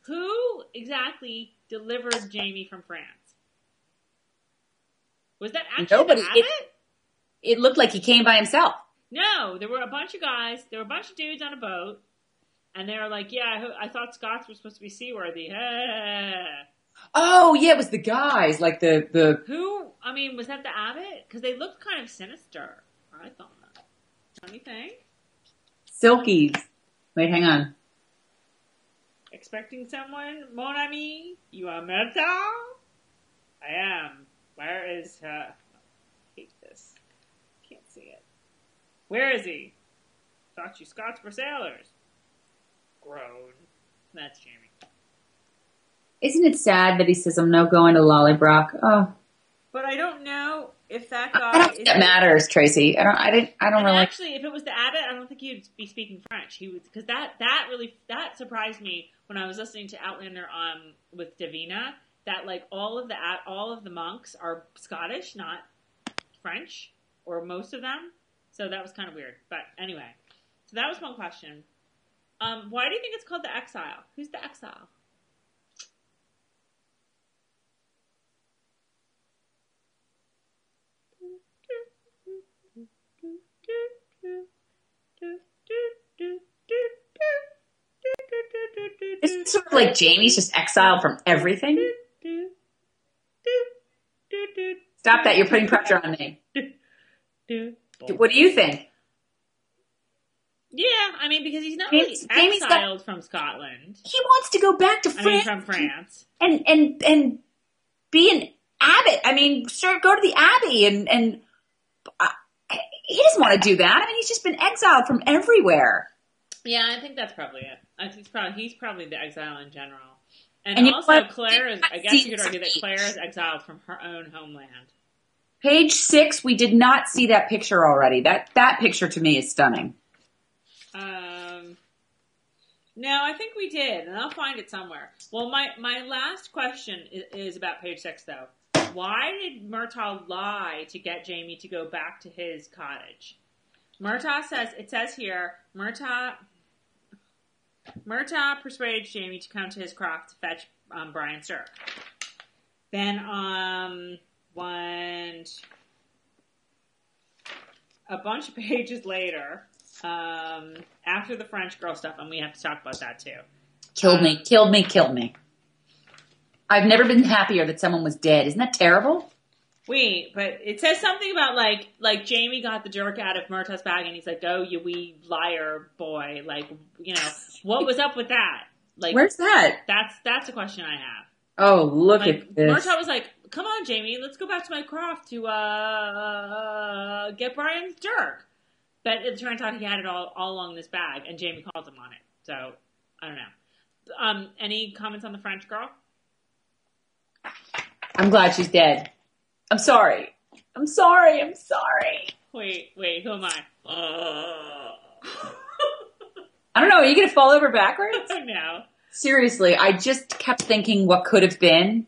Who exactly delivered Jamie from France? Was that actually Nobody. the Abbott? It looked like he came by himself. No, there were a bunch of guys. There were a bunch of dudes on a boat. And they were like, yeah, I thought Scots were supposed to be seaworthy. Oh, yeah, it was the guys. Like the... Who? I mean, was that the Abbott? Because they looked kind of sinister. I thought that. Don't you think? Silkies. Wait, hang on. Expecting someone? Mon ami? You are Myrtle? I am. Where is her? I hate this. Can't see it. Where is he? Thought you Scots were sailors. Groan. That's Jamie. Isn't it sad that he says, I'm no going to Lollybrock? Oh. But I don't know if that guy... I don't think that matters, Tracy. I don't really... Actually, if it was the Abbott, I don't think he'd be speaking French. He was... Because that surprised me when I was listening to Outlander with Davina, that like all of the monks are Scottish, not French, or most of them. So that was kind of weird. But anyway, so that was one question. Why do you think it's called the Exile? Who's the Exile? Isn't it sort of like Jamie's just exiled from everything? Stop that. You're putting pressure on me. What do you think? Yeah, I mean, because he's not really exiled from Scotland. He wants to go back to France. I mean, from France. And be an abbot. I mean, sure, go to the abbey and he doesn't want to do that. I mean, he's just been exiled from everywhere. Yeah, I think that's probably it. I think he's probably the exile in general. And also, Claire is, I guess you could argue that Claire is exiled from her own homeland. Page 6, we did not see that picture already. That picture to me is stunning. No, I think we did, and I'll find it somewhere. Well, my last question is about page 6, though. Why did Murtaugh lie to get Jamie to go back to his cottage? It says here, Murtaugh persuaded Jamie to come to his croft to fetch Brian Stirk. Then, a bunch of pages later, after the French girl stuff, and we have to talk about that too. Killed me. I've never been happier that someone was dead. Isn't that terrible? Wait, but it says something about like Jamie got the jerk out of Murtaugh's bag, and he's like, "Oh, you wee liar boy!" Like, you know, what was up with that? Like, where's that? That's a question I have. Oh, look at this. Murtaugh was like, "Come on, Jamie, let's go back to my croft to get Brian's jerk." But it turns out he had it all along this bag, and Jamie calls him on it. So I don't know. Any comments on the French girl? I'm glad she's dead. I'm sorry. Wait, who am I? I don't know. Are you going to fall over backwards? No. Seriously, I just kept thinking what could have been.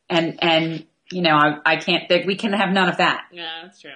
And you know, I can't think. We can have none of that. Yeah, that's true.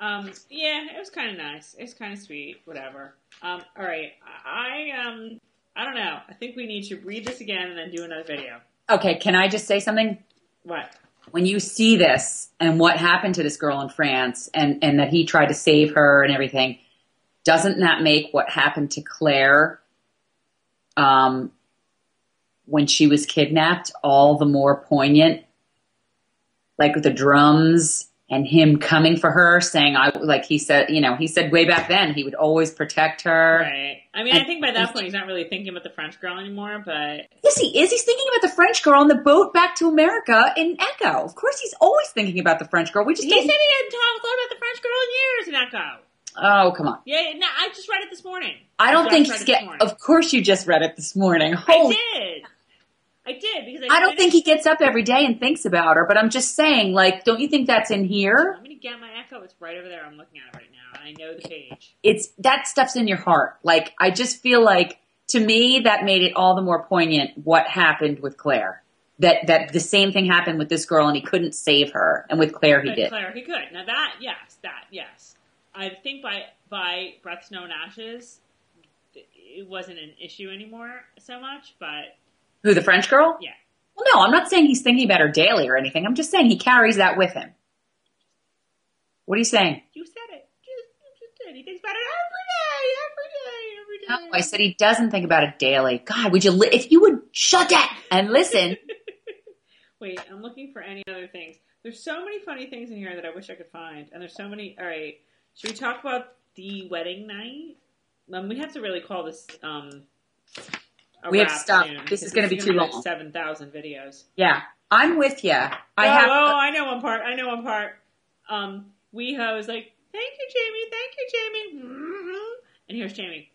Yeah, it was kind of nice. It was kind of sweet. Whatever. All right. I don't know. I think we need to read this again and then do another video. Okay. Can I just say something? What? When you see this and what happened to this girl in France and that he tried to save her and everything, doesn't that make what happened to Claire when she was kidnapped all the more poignant? Like with the drums and him coming for her, saying, he said way back then he would always protect her. Right. I mean, I think by that point he's not really thinking about the French girl anymore, but... Yes, he is. He's thinking about the French girl on the boat back to America in Echo. Of course he's always thinking about the French girl. He said he hadn't thought about the French girl in years in Echo. Oh, come on. Yeah, no, I just read it this morning. I don't think he's Of course you just read it this morning. I did because I don't think he gets up every day and thinks about her, but I'm just saying, like, don't you think that's in here? I'm going to get my Echo. It's right over there. I'm looking at it right now, and I know the page. That stuff's in your heart. Like, I just feel like, to me, that made it all the more poignant what happened with Claire. That the same thing happened with this girl, and he couldn't save her, and with Claire he did. Claire, he could. Now yes. I think by Breath, Snow, and Ashes, it wasn't an issue anymore so much, but... Who, the French girl? Yeah. Well, no, I'm not saying he's thinking about her daily or anything. I'm just saying he carries that with him. What are you saying? You said it. You just did. He thinks about it every day. No, I said he doesn't think about it daily. God, if you would shut that and listen. Wait, I'm looking for any other things. There's so many funny things in here that I wish I could find. And there's so many. All right. Should we talk about the wedding night? We have to really call this, we have to stop. This is going to be too long. 7,000 videos. Yeah. I'm with you. I know one part. WeHo is like, thank you, Jamie. And here's Jamie.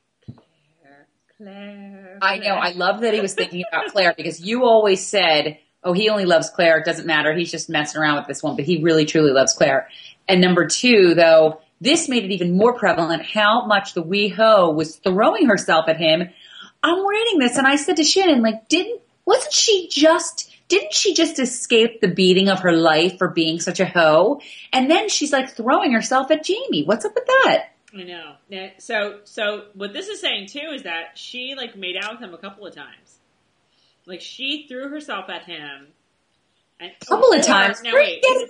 Claire. I know. I love that he was thinking about Claire because you always said, oh, he only loves Claire. It doesn't matter. He's just messing around with this one. But he really, truly loves Claire. And number two, though, this made it even more prevalent how much the WeHo was throwing herself at him. I'm reading this and I said to Shannon, like, didn't she just escape the beating of her life for being such a hoe? And then she's like throwing herself at Jamie. What's up with that? I know. Yeah, so what this is saying too is that she like made out with him a couple of times. Like she threw herself at him. A couple of times? No, wait. Is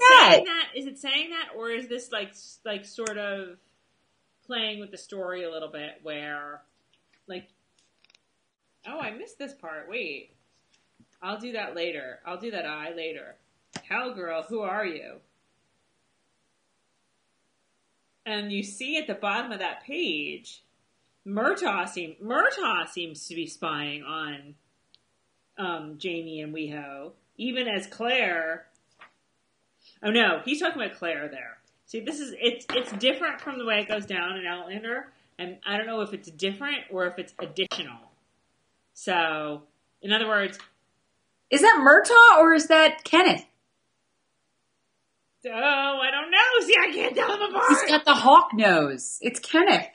it saying that, or is this like sort of playing with the story a little bit where like, oh, I missed this part. Wait. I'll do that later. I'll do that later. Hell, girl, who are you? And you see at the bottom of that page, Murtaugh seems to be spying on Jamie and WeHo, even as Claire. Oh no, he's talking about Claire there. See, it's different from the way it goes down in Outlander, and I don't know if it's different or if it's additional. So, in other words, is that Murtaugh or is that Kenneth? Oh, I don't know. See, I can't tell them apart. He's got the hawk nose. It's Kenneth.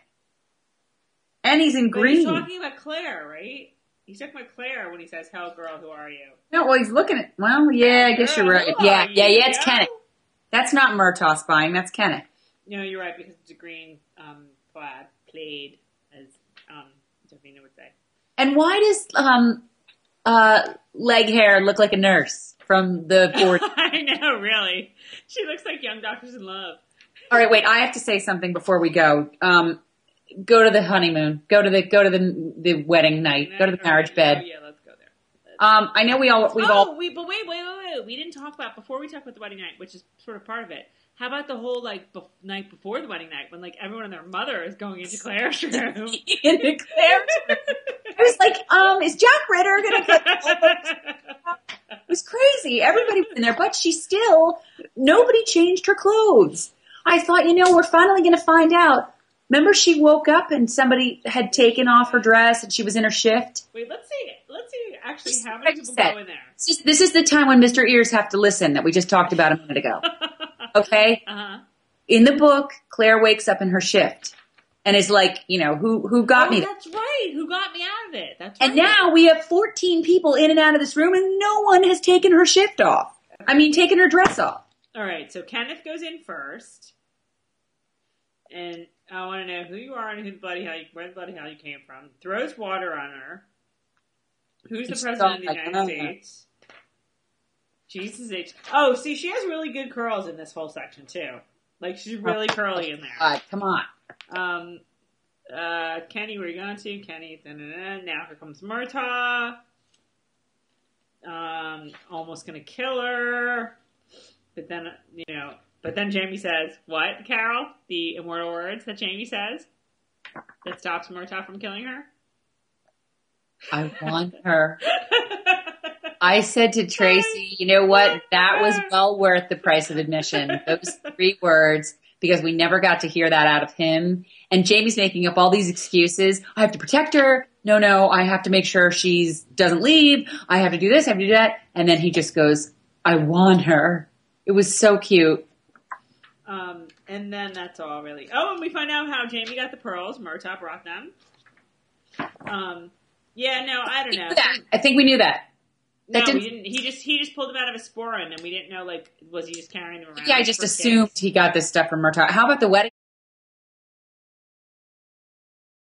And he's in green. He's talking about Claire, right? He's talking about Claire when he says, hell, girl, who are you? No, well, he's looking at... Well, yeah, I guess you're right. Yeah, it's Kenneth. That's not Murtaugh spying. That's Kenneth. No, you're right, because it's a green plaid, as Davina would say. And why does leg hair look like a nurse from the 40s? I know, really. She looks like Young Doctors in Love. All right, wait. I have to say something before we go. Go to the honeymoon. Go to the wedding night. Go to the marriage bed. Oh, yeah, let's go there. I know But wait. We didn't talk about before we talk about the wedding night, which is sort of part of it. How about the whole night before the wedding night when like everyone and their mother is going into Claire's room? Into Claire's room. I was like, is Jack Ritter gonna It was crazy. Everybody was in there, but nobody changed her clothes. I thought, we're finally going to find out. Remember she woke up and somebody had taken off her dress and she was in her shift? Wait, let's see actually how many people go in there. This is the time when Mr. Ears have to listen that we just talked about a minute ago. Okay? Uh-huh. In the book, Claire wakes up in her shift and is like, who got me? That's right. Who got me out of it? That's right. And now we have 14 people in and out of this room and no one has taken her shift off. Taken her dress off. All right. So Kenneth goes in first. And I want to know who you are and where the bloody hell you came from. Throws water on her. Who's the president of the United States? Jesus H. Oh, see, she has really good curls in this whole section, too. Like, she's really curly in there. God, come on. Kenny, where are you going to? Kenny, now here comes Murtaugh. Almost gonna kill her. But then Jamie says, what, Carol? The immortal words that Jamie says that stops Murtaugh from killing her? I want her. I said to Tracey, you know what? That was well worth the price of admission. Those 3 words, because we never got to hear that out of him. And Jamie's making up all these excuses. I have to protect her. No, I have to make sure she doesn't leave. I have to do this, I have to do that. And then he just goes, I want her. It was so cute. And then that's all really. Oh, and we find out how Jamie got the pearls. Murtaugh brought them. Yeah, no, I don't know. I think we knew that. No, we didn't. He just pulled them out of a sporin, and we didn't know, was he just carrying them around? Yeah, I just assumed he got this stuff from Murtaugh. How about the wedding?